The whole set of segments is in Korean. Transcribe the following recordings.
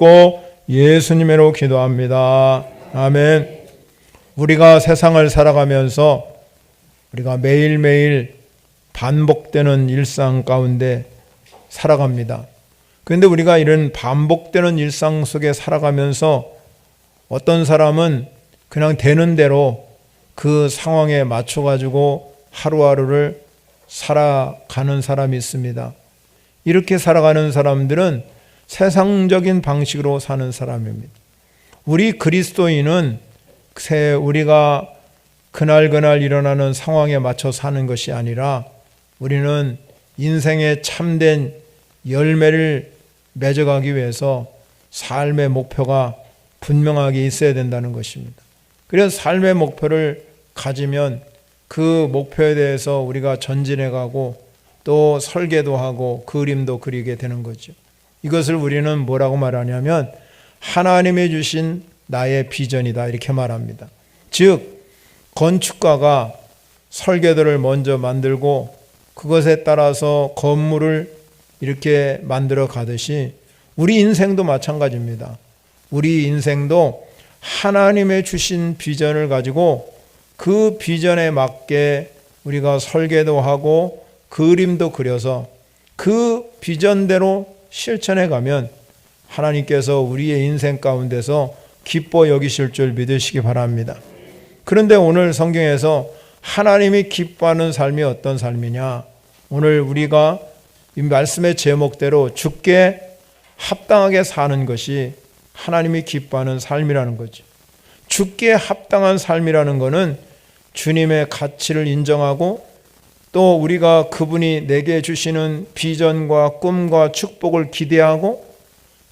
고 예수님으로 기도합니다. 아멘. 우리가 세상을 살아가면서 우리가 매일매일 반복되는 일상 가운데 살아갑니다. 그런데 우리가 이런 반복되는 일상 속에 살아가면서 어떤 사람은 그냥 되는 대로 그 상황에 맞춰가지고 하루하루를 살아가는 사람이 있습니다. 이렇게 살아가는 사람들은 세상적인 방식으로 사는 사람입니다. 우리 그리스도인은 우리가 그날 일어나는 상황에 맞춰 사는 것이 아니라 우리는 인생의 참된 열매를 맺어가기 위해서 삶의 목표가 분명하게 있어야 된다는 것입니다. 그래서 삶의 목표를 가지면 그 목표에 대해서 우리가 전진해가고 또 설계도 하고 그림도 그리게 되는 거죠. 이것을 우리는 뭐라고 말하냐면 하나님이 주신 나의 비전이다 이렇게 말합니다. 즉 건축가가 설계도를 먼저 만들고 그것에 따라서 건물을 이렇게 만들어 가듯이 우리 인생도 마찬가지입니다. 우리 인생도 하나님의 주신 비전을 가지고 그 비전에 맞게 우리가 설계도 하고 그림도 그려서 그 비전대로 실천해 가면 하나님께서 우리의 인생 가운데서 기뻐 여기실 줄 믿으시기 바랍니다. 그런데 오늘 성경에서 하나님이 기뻐하는 삶이 어떤 삶이냐? 오늘 우리가 이 말씀의 제목대로 주께 합당하게 사는 것이 하나님이 기뻐하는 삶이라는 거죠. 주께 합당한 삶이라는 것은 주님의 가치를 인정하고 또 우리가 그분이 내게 주시는 비전과 꿈과 축복을 기대하고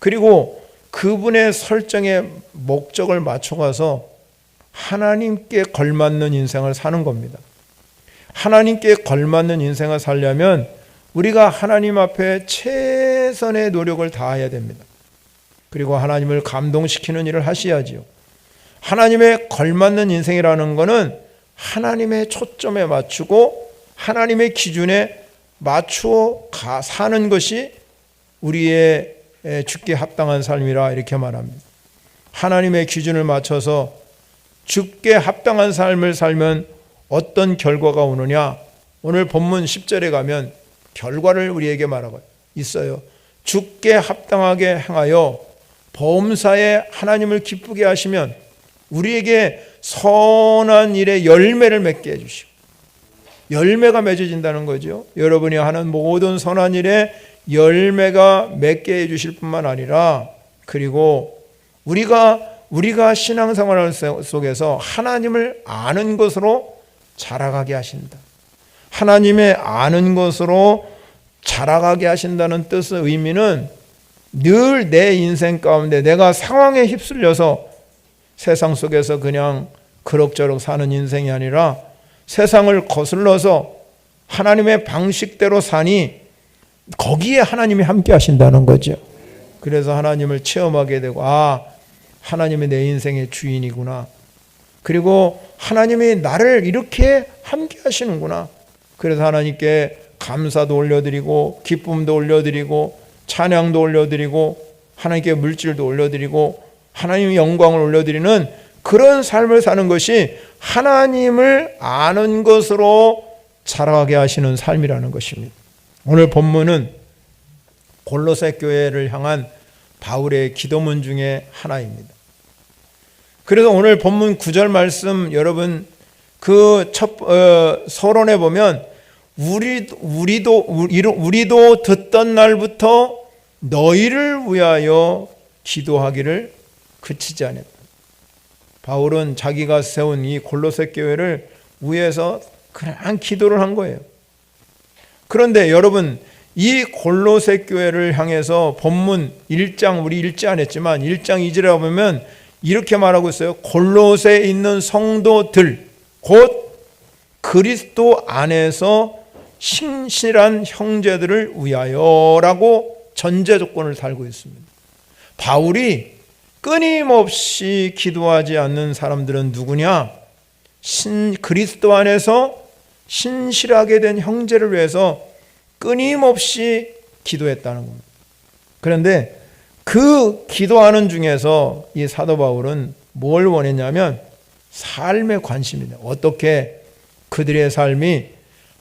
그리고 그분의 설정의 목적을 맞춰가서 하나님께 걸맞는 인생을 사는 겁니다. 하나님께 걸맞는 인생을 살려면 우리가 하나님 앞에 최선의 노력을 다해야 됩니다. 그리고 하나님을 감동시키는 일을 하셔야지요. 하나님의 걸맞는 인생이라는 것은 하나님의 초점에 맞추고 하나님의 기준에 맞추어 사는 것이 우리의 주께 합당한 삶이라 이렇게 말합니다. 하나님의 기준을 맞춰서 주께 합당한 삶을 살면 어떤 결과가 오느냐? 오늘 본문 10절에 가면 결과를 우리에게 말하고 있어요. 주께 합당하게 행하여 범사에 하나님을 기쁘게 하시면 우리에게 선한 일의 열매를 맺게 해주시고 열매가 맺어진다는 거죠. 여러분이 하는 모든 선한 일에 열매가 맺게 해주실 뿐만 아니라 그리고 우리가 신앙생활 속에서 하나님을 아는 것으로 자라가게 하신다. 하나님의 아는 것으로 자라가게 하신다는 뜻의 의미는 늘 내 인생 가운데 내가 상황에 휩쓸려서 세상 속에서 그냥 그럭저럭 사는 인생이 아니라 세상을 거슬러서 하나님의 방식대로 사니 거기에 하나님이 함께 하신다는 거죠. 그래서 하나님을 체험하게 되고 하나님이 내 인생의 주인이구나. 그리고 하나님이 나를 이렇게 함께 하시는구나. 그래서 하나님께 감사도 올려드리고 기쁨도 올려드리고 찬양도 올려드리고 하나님께 물질도 올려드리고 하나님의 영광을 올려드리는 그런 삶을 사는 것이 하나님을 아는 것으로 자라게 하시는 삶이라는 것입니다. 오늘 본문은 골로새 교회를 향한 바울의 기도문 중에 하나입니다. 그래서 오늘 본문 9절 말씀 여러분 그 서론에 보면 우리도 듣던 날부터 너희를 위하여 기도하기를 그치지 않았다. 바울은 자기가 세운 이 골로새 교회를 위해서 그냥 기도를 한 거예요. 그런데 여러분 이 골로새 교회를 향해서 본문 1장 우리 읽지 않았지만 1장 2절에 보면 이렇게 말하고 있어요. 골로새에 있는 성도들 곧 그리스도 안에서 신실한 형제들을 위하여라고 전제 조건을 달고 있습니다. 바울이 끊임없이 기도하지 않는 사람들은 누구냐? 그리스도 안에서 신실하게 된 형제를 위해서 끊임없이 기도했다는 겁니다. 그런데 그 기도하는 중에서 이 사도 바울은 뭘 원했냐면 삶에 관심이다. 어떻게 그들의 삶이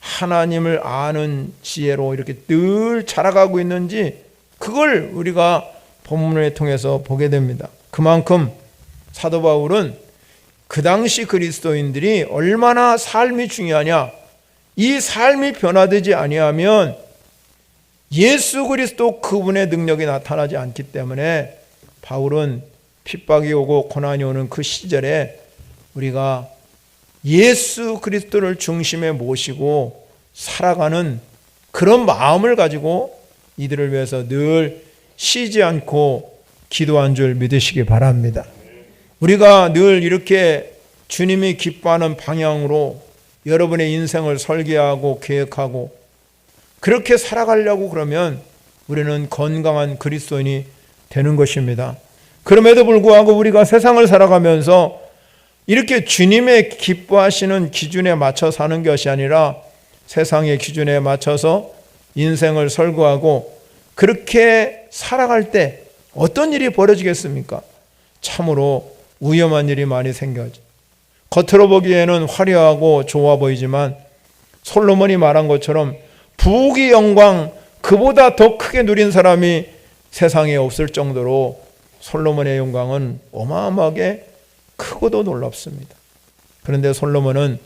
하나님을 아는 지혜로 이렇게 늘 자라가고 있는지 그걸 우리가 본문을 통해서 보게 됩니다. 그만큼 사도 바울은 그 당시 그리스도인들이 얼마나 삶이 중요하냐, 이 삶이 변화되지 아니하면 예수 그리스도 그분의 능력이 나타나지 않기 때문에 바울은 핍박이 오고 고난이 오는 그 시절에 우리가 예수 그리스도를 중심에 모시고 살아가는 그런 마음을 가지고 이들을 위해서 늘 쉬지 않고 기도한 줄 믿으시기 바랍니다. 우리가 늘 이렇게 주님이 기뻐하는 방향으로 여러분의 인생을 설계하고 계획하고 그렇게 살아가려고 그러면 우리는 건강한 그리스도인이 되는 것입니다. 그럼에도 불구하고 우리가 세상을 살아가면서 이렇게 주님의 기뻐하시는 기준에 맞춰 사는 것이 아니라 세상의 기준에 맞춰서 인생을 설계하고 그렇게 살아갈 때 어떤 일이 벌어지겠습니까? 참으로 위험한 일이 많이 생겨죠. 겉으로 보기에는 화려하고 좋아 보이지만 솔로몬이 말한 것처럼 부귀 영광 그보다 더 크게 누린 사람이 세상에 없을 정도로 솔로몬의 영광은 어마어마하게 크고도 놀랍습니다. 그런데 솔로몬은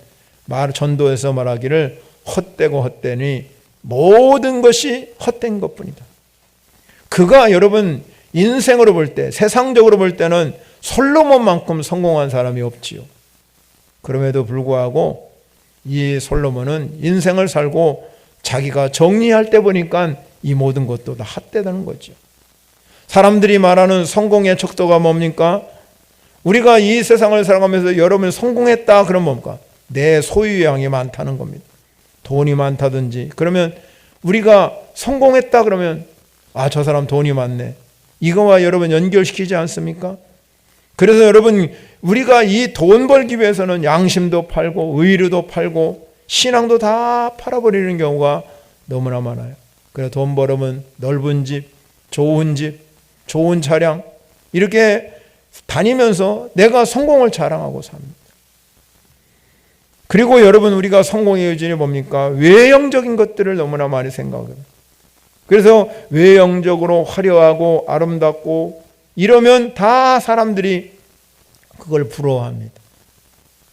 전도에서 말하기를 헛되고 헛되니 모든 것이 헛된 것뿐이다. 그가 여러분 인생으로 볼 때, 세상적으로 볼 때는 솔로몬만큼 성공한 사람이 없지요. 그럼에도 불구하고 이 솔로몬은 인생을 살고 자기가 정리할 때 보니까 이 모든 것도 다 헛되다는 거죠. 사람들이 말하는 성공의 척도가 뭡니까? 우리가 이 세상을 살아가면서 여러분이 성공했다 그러면 뭡니까? 내 소유양이 많다는 겁니다. 돈이 많다든지 그러면 우리가 성공했다 그러면 저 사람 돈이 많네. 이거와 여러분 연결시키지 않습니까? 그래서 여러분 우리가 이 돈 벌기 위해서는 양심도 팔고 의리도 팔고 신앙도 다 팔아버리는 경우가 너무나 많아요. 그래서 돈 벌으면 넓은 집, 좋은 차량 이렇게 다니면서 내가 성공을 자랑하고 삽니다. 그리고 여러분 우리가 성공의 요진이 뭡니까? 외형적인 것들을 너무나 많이 생각해요. 그래서 외형적으로 화려하고 아름답고 이러면 다 사람들이 그걸 부러워합니다.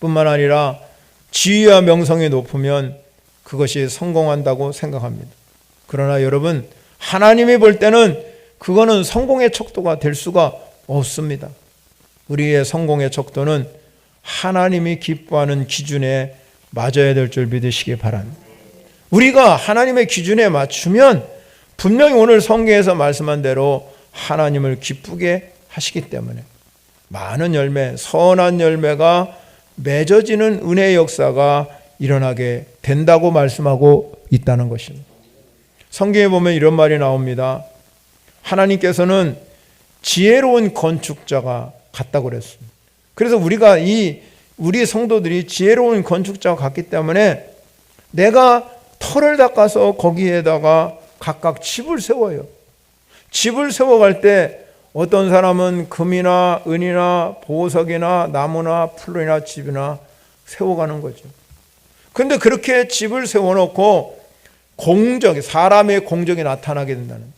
뿐만 아니라 지위와 명성이 높으면 그것이 성공한다고 생각합니다. 그러나 여러분 하나님이 볼 때는 그거는 성공의 척도가 될 수가 없습니다. 우리의 성공의 척도는 하나님이 기뻐하는 기준에 맞아야 될 줄 믿으시기 바랍니다. 우리가 하나님의 기준에 맞추면 분명히 오늘 성경에서 말씀한 대로 하나님을 기쁘게 하시기 때문에 많은 열매, 선한 열매가 맺어지는 은혜의 역사가 일어나게 된다고 말씀하고 있다는 것입니다. 성경에 보면 이런 말이 나옵니다. 하나님께서는 지혜로운 건축자가 같다고 그랬습니다. 그래서 우리가 우리 성도들이 지혜로운 건축자가 같기 때문에 내가 터를 닦아서 거기에다가 각각 집을 세워요. 집을 세워갈 때 어떤 사람은 금이나 은이나 보석이나 나무나 풀이나 집이나 세워가는 거죠. 그런데 그렇게 집을 세워놓고 사람의 공적이 나타나게 된다는 거예요.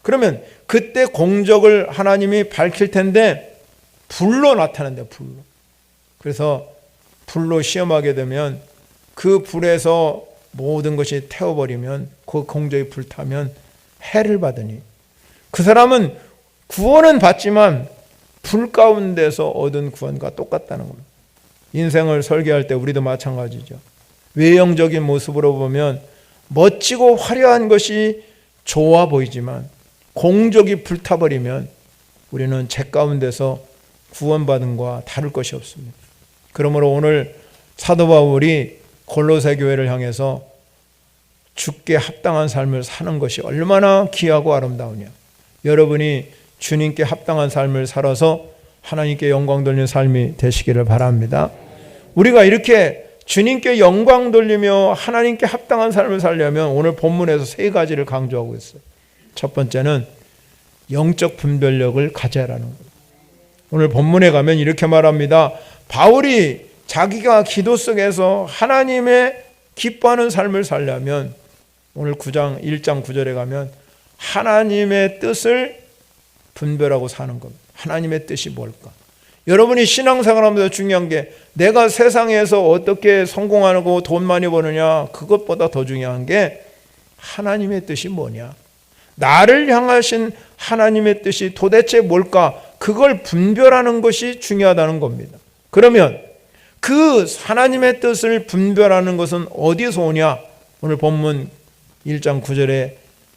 그러면 그때 공적을 하나님이 밝힐 텐데 불로 나타난대요. 불로. 그래서 불로 시험하게 되면 그 불에서 모든 것이 태워버리면 그 공적이 불타면 해를 받으니 그 사람은 구원은 받지만 불 가운데서 얻은 구원과 똑같다는 겁니다. 인생을 설계할 때 우리도 마찬가지죠. 외형적인 모습으로 보면 멋지고 화려한 것이 좋아 보이지만 공적이 불타버리면 우리는 죄 가운데서 구원받은 것과 다를 것이 없습니다. 그러므로 오늘 사도 바울이 골로새 교회를 향해서 주께 합당한 삶을 사는 것이 얼마나 귀하고 아름다우냐. 여러분이 주님께 합당한 삶을 살아서 하나님께 영광 돌리는 삶이 되시기를 바랍니다. 우리가 이렇게 주님께 영광 돌리며 하나님께 합당한 삶을 살려면 오늘 본문에서 세 가지를 강조하고 있어요. 첫 번째는 영적 분별력을 가져라는 거예요. 오늘 본문에 가면 이렇게 말합니다. 바울이 자기가 기도 속에서 하나님의 기뻐하는 삶을 살려면 오늘 1장 9절에 가면 하나님의 뜻을 분별하고 사는 겁니다. 하나님의 뜻이 뭘까? 여러분이 신앙생활하면서 중요한 게 내가 세상에서 어떻게 성공하고 돈 많이 버느냐, 그것보다 더 중요한 게 하나님의 뜻이 뭐냐, 나를 향하신 하나님의 뜻이 도대체 뭘까, 그걸 분별하는 것이 중요하다는 겁니다. 그러면 그 하나님의 뜻을 분별하는 것은 어디서 오냐? 오늘 본문 1장 9절에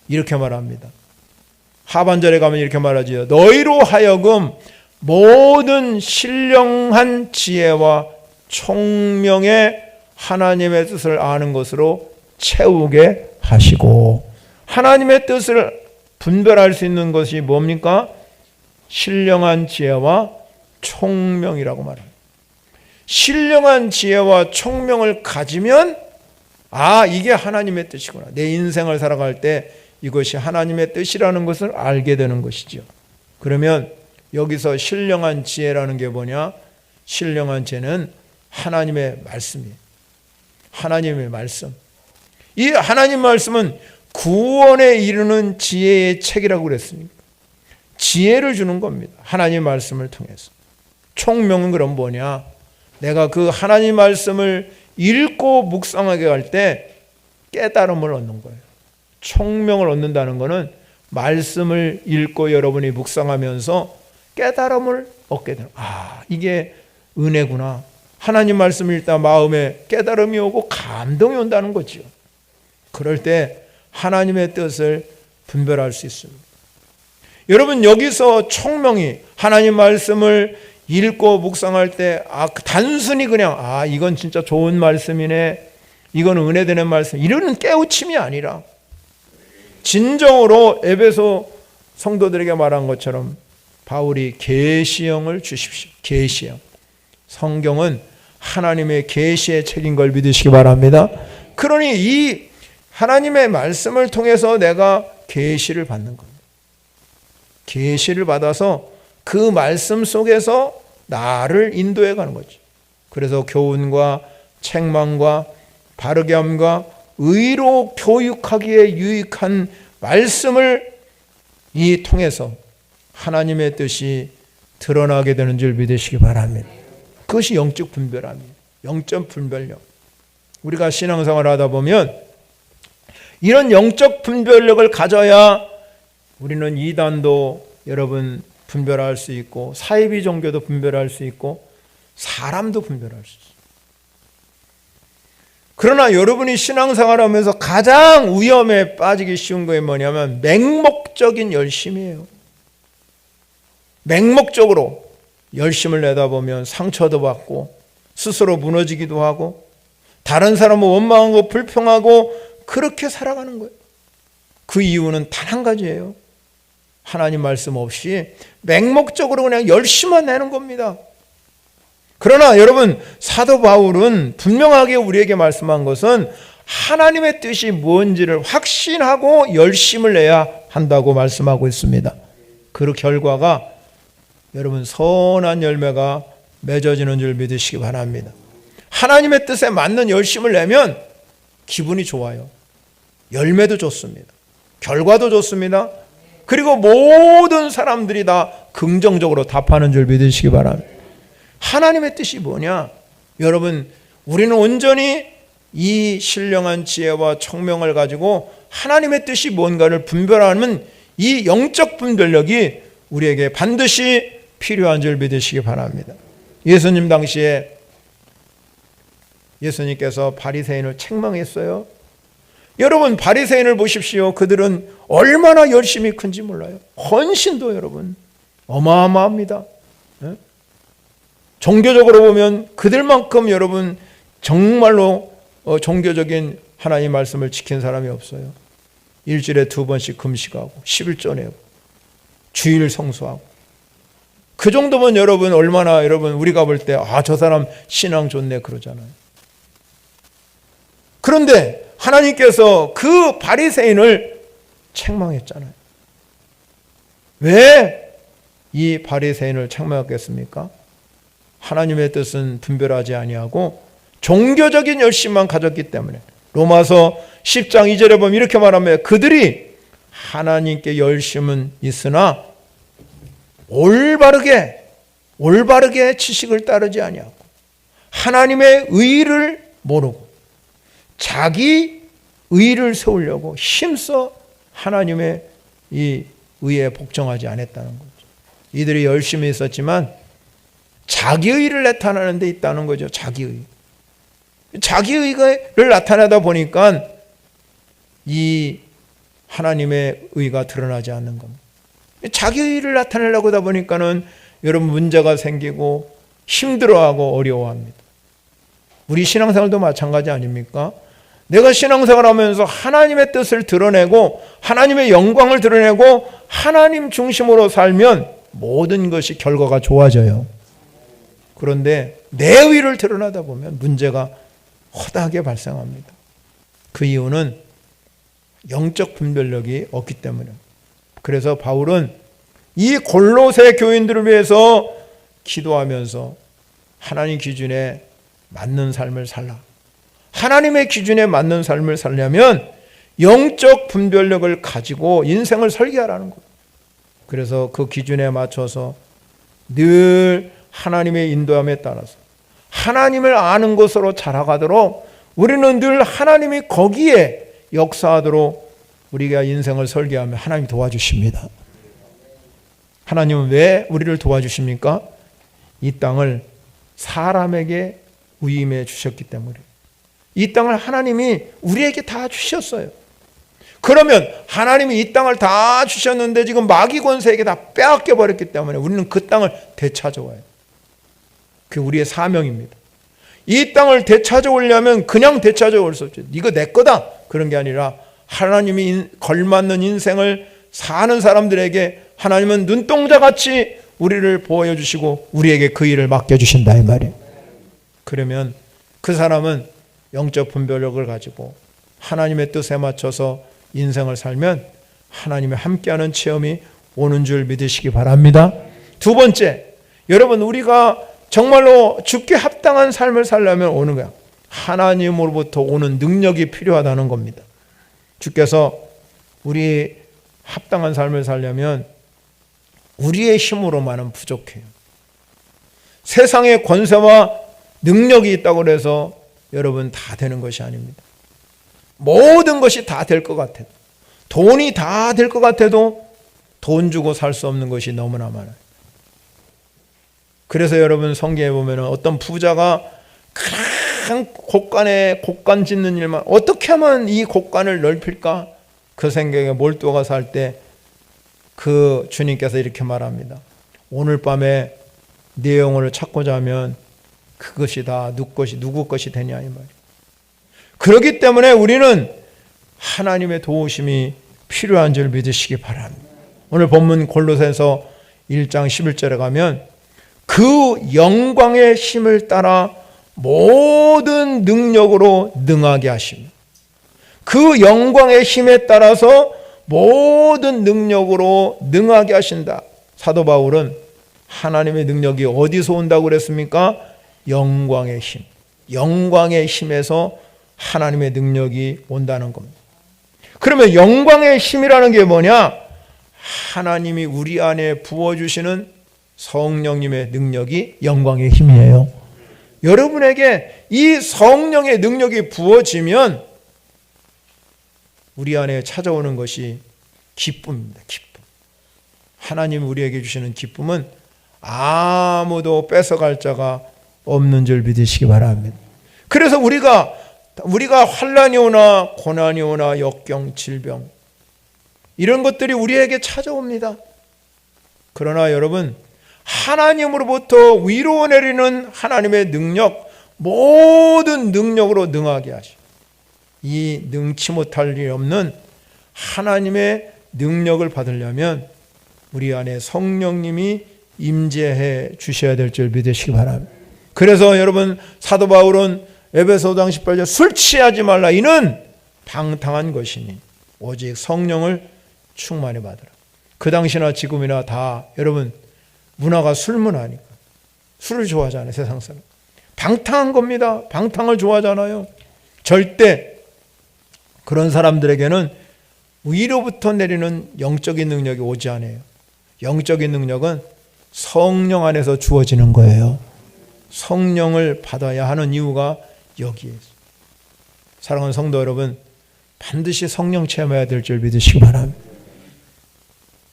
이렇게 말합니다. 하반절에 가면 이렇게 말하지요. 너희로 하여금 모든 신령한 지혜와 총명의 하나님의 뜻을 아는 것으로 채우게 하시고, 하나님의 뜻을 분별할 수 있는 것이 뭡니까? 신령한 지혜와 총명이라고 말합니다. 신령한 지혜와 총명을 가지면 이게 하나님의 뜻이구나. 내 인생을 살아갈 때 이것이 하나님의 뜻이라는 것을 알게 되는 것이죠. 그러면 여기서 신령한 지혜라는 게 뭐냐? 신령한 지혜는 하나님의 말씀이에요. 하나님의 말씀. 이 하나님 말씀은 구원에 이르는 지혜의 책이라고 그랬으니까 지혜를 주는 겁니다. 하나님 말씀을 통해서. 총명은 그럼 뭐냐? 내가 그 하나님 말씀을 읽고 묵상하게 할 때 깨달음을 얻는 거예요. 총명을 얻는다는 것은 말씀을 읽고 여러분이 묵상하면서 깨달음을 얻게 되는, 이게 은혜구나. 하나님 말씀을 읽다 마음에 깨달음이 오고 감동이 온다는 거죠. 그럴 때 하나님의 뜻을 분별할 수 있습니다. 여러분, 여기서 총명이 하나님 말씀을 읽고 묵상할 때 단순히 그냥 이건 진짜 좋은 말씀이네, 이건 은혜되는 말씀, 이런 깨우침이 아니라 진정으로 에베소 성도들에게 말한 것처럼 바울이 계시형을 주십시오. 계시형. 성경은 하나님의 계시의 책인 걸 믿으시기 바랍니다. 그러니 이 하나님의 말씀을 통해서 내가 계시를 받는 겁니다. 계시를 받아서 그 말씀 속에서 나를 인도해 가는 거죠. 그래서 교훈과 책망과 바르게 함과 의로 교육하기에 유익한 말씀을 이 통해서 하나님의 뜻이 드러나게 되는 줄 믿으시기 바랍니다. 그것이 영적 분별함이에요. 영적 분별력. 우리가 신앙생활을 하다 보면 이런 영적 분별력을 가져야 우리는 이단도 여러분 분별할 수 있고, 사이비 종교도 분별할 수 있고, 사람도 분별할 수 있어요. 그러나 여러분이 신앙생활하면서 가장 위험에 빠지기 쉬운 게 뭐냐면 맹목적인 열심이에요. 맹목적으로 열심을 내다 보면 상처도 받고 스스로 무너지기도 하고 다른 사람을 원망하고 불평하고 그렇게 살아가는 거예요. 그 이유는 단 한 가지예요. 하나님 말씀 없이 맹목적으로 그냥 열심만 내는 겁니다. 그러나 여러분, 사도 바울은 분명하게 우리에게 말씀한 것은 하나님의 뜻이 뭔지를 확신하고 열심을 내야 한다고 말씀하고 있습니다. 그 결과가 여러분 선한 열매가 맺어지는 줄 믿으시기 바랍니다. 하나님의 뜻에 맞는 열심을 내면 기분이 좋아요. 열매도 좋습니다. 결과도 좋습니다. 그리고 모든 사람들이 다 긍정적으로 답하는 줄 믿으시기 바랍니다. 하나님의 뜻이 뭐냐? 여러분, 우리는 온전히 이 신령한 지혜와 총명을 가지고 하나님의 뜻이 뭔가를 분별하는 이 영적 분별력이 우리에게 반드시 필요한 줄 믿으시기 바랍니다. 예수님 당시에 예수님께서 바리새인을 책망했어요. 여러분, 바리새인을 보십시오. 그들은 얼마나 열심히 큰지 몰라요. 헌신도 여러분 어마어마합니다. 종교적으로 보면 그들만큼 여러분 정말로 종교적인 하나님 말씀을 지킨 사람이 없어요. 일주일에 2번씩 금식하고 11조 내고 주일 성수하고, 그 정도면 여러분 얼마나 여러분 우리가 볼 때 저 사람 신앙 좋네 그러잖아요. 그런데 하나님께서 그 바리새인을 책망했잖아요. 왜 이 바리새인을 책망했겠습니까? 하나님의 뜻은 분별하지 아니하고 종교적인 열심만 가졌기 때문에. 로마서 10장 2절에 보면 이렇게 말합니다. 그들이 하나님께 열심은 있으나 올바르게 지식을 따르지 아니하고 하나님의 의를 모르고 자기 의를 세우려고 힘써 하나님의 이 의에 복종하지 않았다는 거죠. 이들이 열심히 있었지만 자기의를 나타내는 데 있다는 거죠. 자기의를 나타내다 보니까 이 하나님의 의가 드러나지 않는 겁니다. 자기의를 나타내려고 하다 보니까는 여러분 문제가 생기고 힘들어하고 어려워합니다. 우리 신앙생활도 마찬가지 아닙니까? 내가 신앙생활 하면서 하나님의 뜻을 드러내고 하나님의 영광을 드러내고 하나님 중심으로 살면 모든 것이 결과가 좋아져요. 그런데 내 의를 드러나다 보면 문제가 허다하게 발생합니다. 그 이유는 영적 분별력이 없기 때문에. 그래서 바울은 이 골로새 교인들을 위해서 기도하면서 하나님 기준에 맞는 삶을 살라. 하나님의 기준에 맞는 삶을 살려면 영적 분별력을 가지고 인생을 설계하라는 거예요. 그래서 그 기준에 맞춰서 늘 하나님의 인도함에 따라서 하나님을 아는 것으로 자라가도록 우리는 늘 하나님이 거기에 역사하도록 우리가 인생을 설계하면 하나님이 도와주십니다. 하나님은 왜 우리를 도와주십니까? 이 땅을 사람에게 위임해 주셨기 때문에. 이 땅을 하나님이 우리에게 다 주셨어요. 그러면 하나님이 이 땅을 다 주셨는데 지금 마귀 권세에게 다 빼앗겨 버렸기 때문에 우리는 그 땅을 되찾아와요. 그게 우리의 사명입니다. 이 땅을 되찾아오려면 그냥 되찾아올 수 없죠. 이거 내 거다 그런 게 아니라 하나님이 걸맞는 인생을 사는 사람들에게 하나님은 눈동자같이 우리를 보여주시고 우리에게 그 일을 맡겨주신다 이 말이에요. 그러면 그 사람은 영적 분별력을 가지고 하나님의 뜻에 맞춰서 인생을 살면 하나님의 함께하는 체험이 오는 줄 믿으시기 바랍니다. 두 번째, 여러분 우리가 정말로 주께 합당한 삶을 살려면 오는 거야. 하나님으로부터 오는 능력이 필요하다는 겁니다. 주께서 우리 합당한 삶을 살려면 우리의 힘으로만은 부족해요. 세상의 권세와 능력이 있다고 해서 여러분 다 되는 것이 아닙니다. 모든 것이 다 될 것 같아도, 돈이 다 될 것 같아도 돈 주고 살 수 없는 것이 너무나 많아요. 그래서 여러분 성경에 보면 어떤 부자가 큰 곡간 짓는 일만 어떻게 하면 이 곡간을 넓힐까? 그 생각에 몰두가 살 때 그 주님께서 이렇게 말합니다. 오늘 밤에 네 영혼을 찾고자 하면 그것이 다 누구 것이 되냐 이 말이에요. 그렇기 때문에 우리는 하나님의 도우심이 필요한 줄 믿으시기 바랍니다. 오늘 본문 골로새서 1장 11절에 가면 그 영광의 힘을 따라 모든 능력으로 능하게 하십니다. 그 영광의 힘에 따라서 모든 능력으로 능하게 하신다. 사도 바울은 하나님의 능력이 어디서 온다고 그랬습니까? 영광의 힘. 영광의 힘에서 하나님의 능력이 온다는 겁니다. 그러면 영광의 힘이라는 게 뭐냐? 하나님이 우리 안에 부어주시는 성령님의 능력이 영광의 힘이에요. 여러분에게 이 성령의 능력이 부어지면 우리 안에 찾아오는 것이 기쁨입니다. 기쁨. 하나님이 우리에게 주시는 기쁨은 아무도 뺏어갈 자가 없는 줄 믿으시기 바랍니다. 그래서 우리가 환난이 오나 고난이 오나 역경, 질병 이런 것들이 우리에게 찾아옵니다. 그러나 여러분 하나님으로부터 위로 내리는 하나님의 능력, 모든 능력으로 능하게 하시고 이 능치 못할 일 없는 하나님의 능력을 받으려면 우리 안에 성령님이 임재해 주셔야 될 줄 믿으시기 바랍니다. 그래서 여러분 사도 바울은 에베소 5장 18절 술 취하지 말라 이는 방탕한 것이니 오직 성령을 충만히 받으라. 그 당시나 지금이나 다 여러분 문화가 술 문화니까 술을 좋아하잖아요. 세상 사람 방탕한 겁니다. 방탕을 좋아하잖아요. 절대 그런 사람들에게는 위로부터 내리는 영적인 능력이 오지 않아요. 영적인 능력은 성령 안에서 주어지는 거예요. 성령을 받아야 하는 이유가 여기에 있어요. 사랑하는 성도 여러분, 반드시 성령 체험해야 될 줄 믿으시기 바랍니다.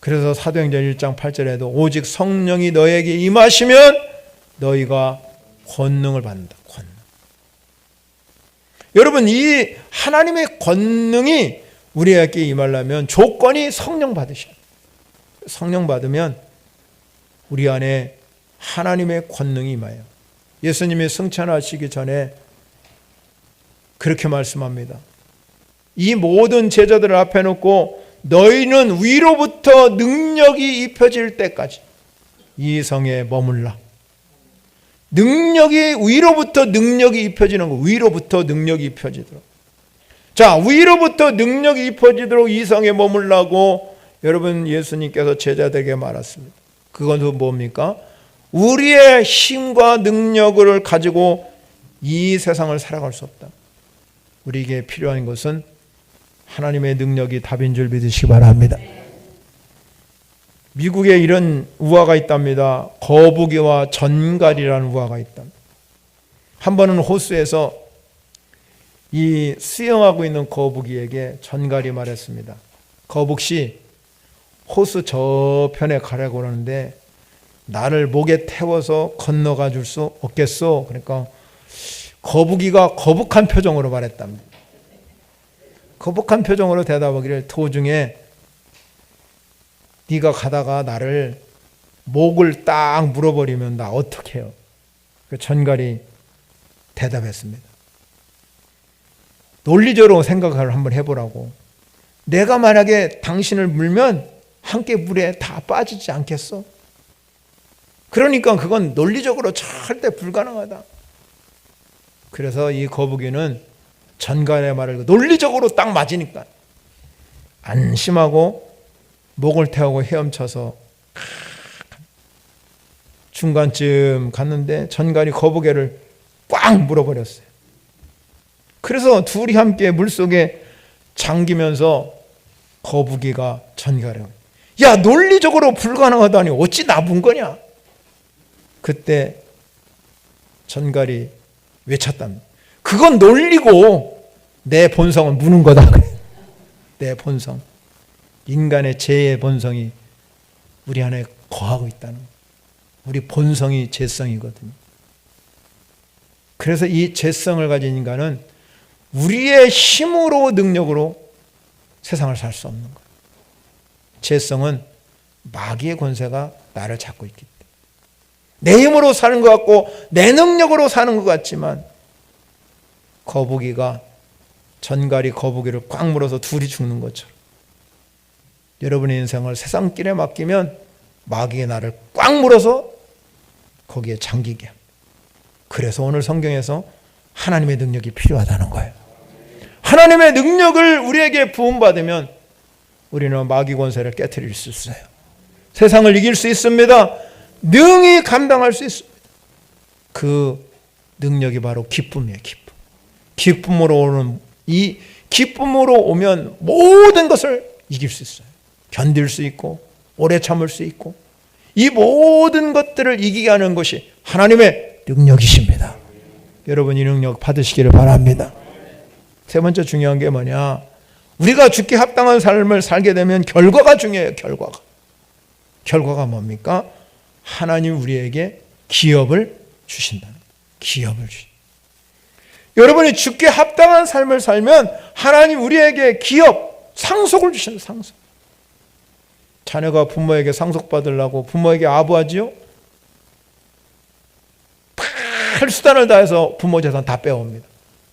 그래서 사도행전 1장 8절에도 오직 성령이 너에게 임하시면 너희가 권능을 받는다. 권능. 여러분, 이 하나님의 권능이 우리에게 임하려면 조건이 성령 받으셔야 돼요. 성령 받으면 우리 안에 하나님의 권능이 임해요. 예수님이 승천하시기 전에 그렇게 말씀합니다. 이 모든 제자들을 앞에 놓고 너희는 위로부터 능력이 입혀질 때까지 이 성에 머물라. 능력이 위로부터 능력이 입혀지는 거. 위로부터 능력이 입혀지도록. 자, 위로부터 능력이 입혀지도록 이 성에 머물라고 여러분 예수님께서 제자들에게 말했습니다. 그건 뭡니까? 우리의 힘과 능력을 가지고 이 세상을 살아갈 수 없다. 우리에게 필요한 것은 하나님의 능력이 답인 줄 믿으시기 바랍니다. 미국에 이런 우화가 있답니다. 거북이와 전갈이라는 우화가 있답니다. 한 번은 호수에서 이 수영하고 있는 거북이에게 전갈이 말했습니다. 거북씨, 호수 저편에 가려고 그러는데 나를 목에 태워서 건너가 줄 수 없겠소? 그러니까 거북이가 거북한 표정으로 말했답니다. 거북한 표정으로 대답하기를 도중에 네가 가다가 나를 목을 딱 물어버리면 나 어떻게 해요? 그 전갈이 대답했습니다. 논리적으로 생각을 한번 해보라고. 내가 만약에 당신을 물면 함께 물에 다 빠지지 않겠어? 그러니까 그건 논리적으로 절대 불가능하다. 그래서 이 거북이는 전갈의 말을 논리적으로 딱 맞으니까 안심하고 목을 태우고 헤엄쳐서 중간쯤 갔는데 전갈이 거북이를 꽉 물어버렸어요. 그래서 둘이 함께 물속에 잠기면서 거북이가 전갈을 야, 논리적으로 불가능하다니 어찌 나쁜 거냐? 그때 전갈이 외쳤답니다. 그건 논리고 내 본성은 무는 거다. 내 본성, 인간의 죄의 본성이 우리 안에 거하고 있다는 거예요. 우리 본성이 죄성이거든요. 그래서 이 죄성을 가진 인간은 우리의 힘으로 능력으로 세상을 살 수 없는 거예요. 죄성은 마귀의 권세가 나를 잡고 있기 때문에 내 힘으로 사는 것 같고 내 능력으로 사는 것 같지만 거북이가 전갈이 거북이를 꽉 물어서 둘이 죽는 것처럼 여러분의 인생을 세상길에 맡기면 마귀의 나를 꽉 물어서 거기에 잠기게 합니다. 그래서 오늘 성경에서 하나님의 능력이 필요하다는 거예요. 하나님의 능력을 우리에게 부음받으면 우리는 마귀 권세를 깨트릴 수 있어요. 세상을 이길 수 있습니다. 능히 감당할 수 있습니다. 그 능력이 바로 기쁨이에요. 기쁨. 기쁨으로 오는 이 기쁨으로 오면 모든 것을 이길 수 있어요. 견딜 수 있고 오래 참을 수 있고 이 모든 것들을 이기게 하는 것이 하나님의 능력이십니다. 여러분 이 능력 받으시기를 바랍니다. 세 번째 중요한 게 뭐냐? 우리가 죽게 합당한 삶을 살게 되면 결과가 중요해요. 결과가 뭡니까? 하나님 우리에게 기업을 주신다는 거예요. 기업을 주신다. 여러분이 죽게 합당한 삶을 살면 하나님 우리에게 기업, 상속을 주신다. 상속. 자녀가 부모에게 상속받으려고 부모에게 아부하지요? 팔수단을 다해서 부모 재산 다 빼옵니다.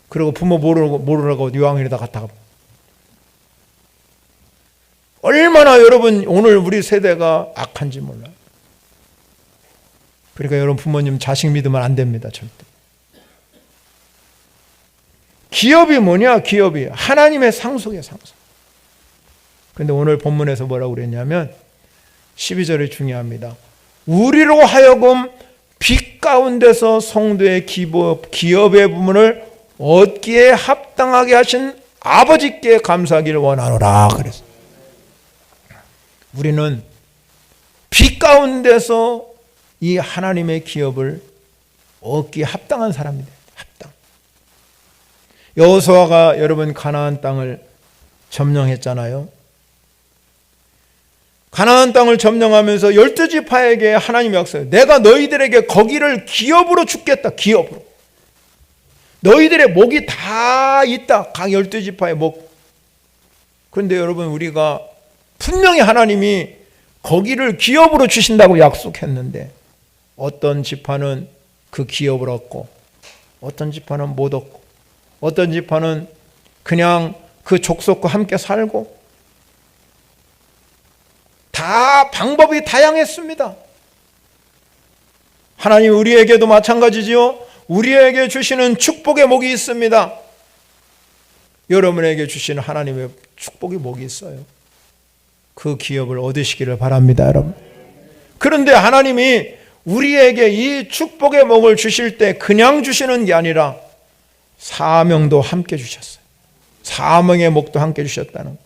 그리고 부모 모르라고 유황에다 갖다가 얼마나 여러분 오늘 우리 세대가 악한지 몰라요. 그러니까 여러분 부모님 자식 믿으면 안 됩니다. 절대. 기업이 뭐냐? 기업이 하나님의 상속이에요. 상속. 그런데 오늘 본문에서 뭐라고 그랬냐면 12절이 중요합니다. 우리로 하여금 빛 가운데서 성도의 기업의 부문을 얻기에 합당하게 하신 아버지께 감사하기를 원하노라 그랬어요. 우리는 빛 가운데서 이 하나님의 기업을 얻기에 합당한 사람입니다. 합당. 여호수아가 여러분 가나안 땅을 점령했잖아요. 가나안 땅을 점령하면서 12지파에게 하나님이 약속해요. 내가 너희들에게 거기를 기업으로 주겠다. 기업으로. 너희들의 목이 다 있다. 각 12지파의 목. 그런데 여러분 우리가 분명히 하나님이 거기를 기업으로 주신다고 약속했는데 어떤 지파는 그 기업을 얻고 어떤 지파는 못 얻고 어떤 지파는 그냥 그 족속과 함께 살고 다 방법이 다양했습니다. 하나님 우리에게도 마찬가지지요. 우리에게 주시는 축복의 목이 있습니다. 여러분에게 주시는 하나님의 축복의 목이 있어요. 그 기업을 얻으시기를 바랍니다, 여러분. 그런데 하나님이 우리에게 이 축복의 목을 주실 때 그냥 주시는 게 아니라 사명도 함께 주셨어요. 사명의 목도 함께 주셨다는 거.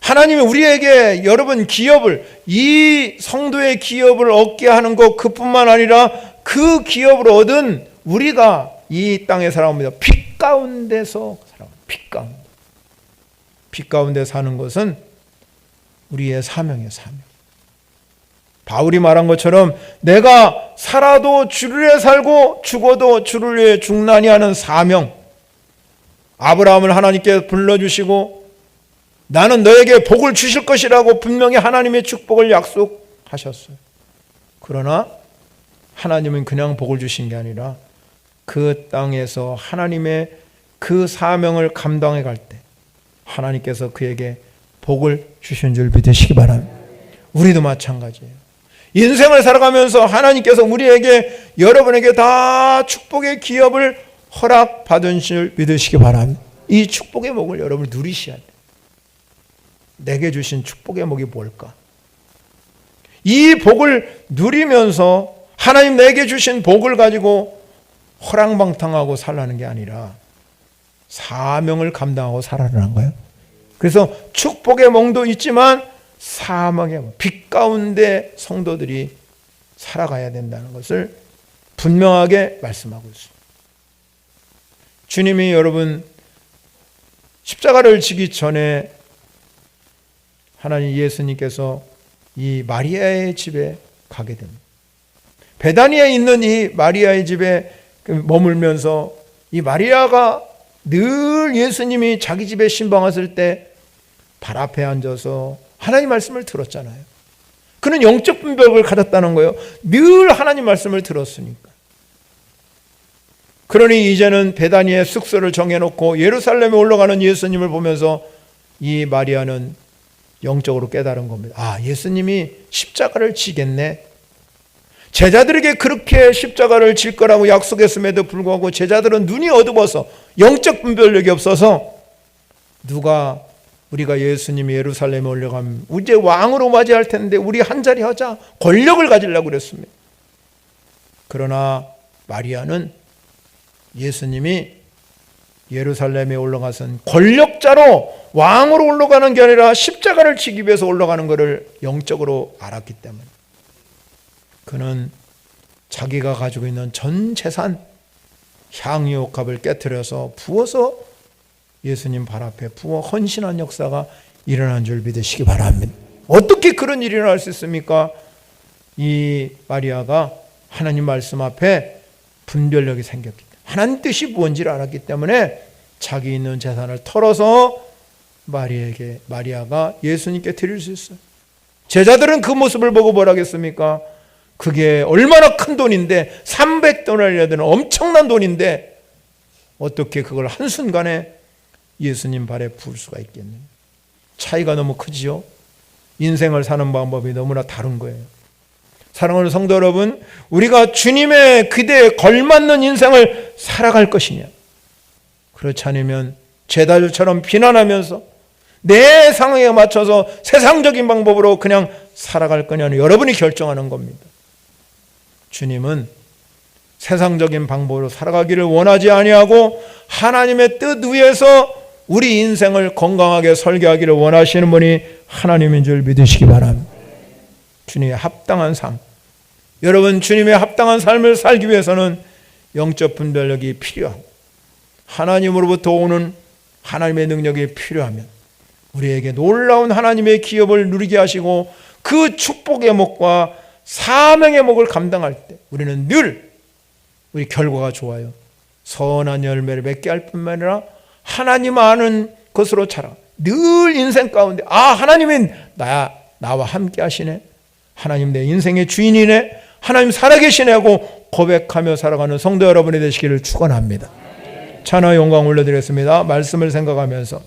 하나님이 우리에게 여러분 기업을, 이 성도의 기업을 얻게 하는 것 그뿐만 아니라 그 기업을 얻은 우리가 이 땅에 살아갑니다. 빛 가운데서 살아갑니다. 빛 가운데. 빛 가운데 사는 것은 우리의 사명이에요. 사명. 바울이 말한 것처럼 내가 살아도 주를 위해 살고 죽어도 주를 위해 죽나니 하는 사명. 아브라함을 하나님께 불러주시고 나는 너에게 복을 주실 것이라고 분명히 하나님의 축복을 약속하셨어요. 그러나 하나님은 그냥 복을 주신 게 아니라 그 땅에서 하나님의 그 사명을 감당해 갈 때 하나님께서 그에게 복을 주신 줄 믿으시기 바랍니다. 우리도 마찬가지예요. 인생을 살아가면서 하나님께서 우리에게 여러분에게 다 축복의 기업을 허락받은 줄 믿으시기 바랍니다. 이 축복의 목을 여러분 누리셔야 돼요. 내게 주신 축복의 목이 뭘까? 이 복을 누리면서 하나님 내게 주신 복을 가지고 허랑방탕하고 살라는 게 아니라 사명을 감당하고 살아라는 거예요. 그래서 축복의 몽도 있지만 사명의 몽, 빛 가운데 성도들이 살아가야 된다는 것을 분명하게 말씀하고 있습니다. 주님이 여러분 십자가를 지기 전에 하나님 예수님께서 이 마리아의 집에 가게 됩니다. 베다니에 있는 이 마리아의 집에 머물면서 이 마리아가 늘 예수님이 자기 집에 신방했을 때 발 앞에 앉아서 하나님 말씀을 들었잖아요. 그는 영적 분별을 가졌다는 거예요. 늘 하나님 말씀을 들었으니까. 그러니 이제는 베다니의 숙소를 정해놓고 예루살렘에 올라가는 예수님을 보면서 이 마리아는 영적으로 깨달은 겁니다. 아, 예수님이 십자가를 지겠네. 제자들에게 그렇게 십자가를 질 거라고 약속했음에도 불구하고 제자들은 눈이 어두워서 영적 분별력이 없어서 누가 우리가 예수님이 예루살렘에 올라가면 이제 왕으로 맞이할 텐데 우리 한자리 하자. 권력을 가지려고 그랬습니다. 그러나 마리아는 예수님이 예루살렘에 올라가선 권력자로 왕으로 올라가는 게 아니라 십자가를 지기 위해서 올라가는 것을 영적으로 알았기 때문에 그는 자기가 가지고 있는 전 재산 향유옥합을 깨트려서 부어서 예수님 발 앞에 부어 헌신한 역사가 일어난 줄 믿으시기 바랍니다. 어떻게 그런 일이 일어날 수 있습니까? 이 마리아가 하나님 말씀 앞에 분별력이 생겼기 때문에 하나님 뜻이 뭔지를 알았기 때문에 자기 있는 재산을 털어서 마리아가 예수님께 드릴 수 있어요. 제자들은 그 모습을 보고 뭐라 하겠습니까? 그게 얼마나 큰 돈인데 300데나리나 되는 엄청난 돈인데 어떻게 그걸 한순간에 예수님 발에 부을 수가 있겠느냐. 차이가 너무 크지요. 인생을 사는 방법이 너무나 다른 거예요. 사랑하는 성도 여러분, 우리가 주님의 기대에 걸맞는 인생을 살아갈 것이냐, 그렇지 않으면 제자들처럼 비난하면서 내 상황에 맞춰서 세상적인 방법으로 그냥 살아갈 거냐는 여러분이 결정하는 겁니다. 주님은 세상적인 방법으로 살아가기를 원하지 아니하고 하나님의 뜻 위에서 우리 인생을 건강하게 설계하기를 원하시는 분이 하나님인 줄 믿으시기 바랍니다. 주님의 합당한 삶. 여러분, 주님의 합당한 삶을 살기 위해서는 영적 분별력이 필요하고 하나님으로부터 오는 하나님의 능력이 필요하면 우리에게 놀라운 하나님의 기업을 누리게 하시고 그 축복의 목과 사명의 목을 감당할 때 우리는 늘 우리 결과가 좋아요. 선한 열매를 맺게 할 뿐만 아니라 하나님 아는 것으로 자라. 늘 인생 가운데 하나님이 나와 함께 하시네. 하나님 내 인생의 주인이네. 하나님 살아계시네 하고 고백하며 살아가는 성도 여러분이 되시기를 축원합니다. 찬양 영광 올려드리겠습니다. 말씀을 생각하면서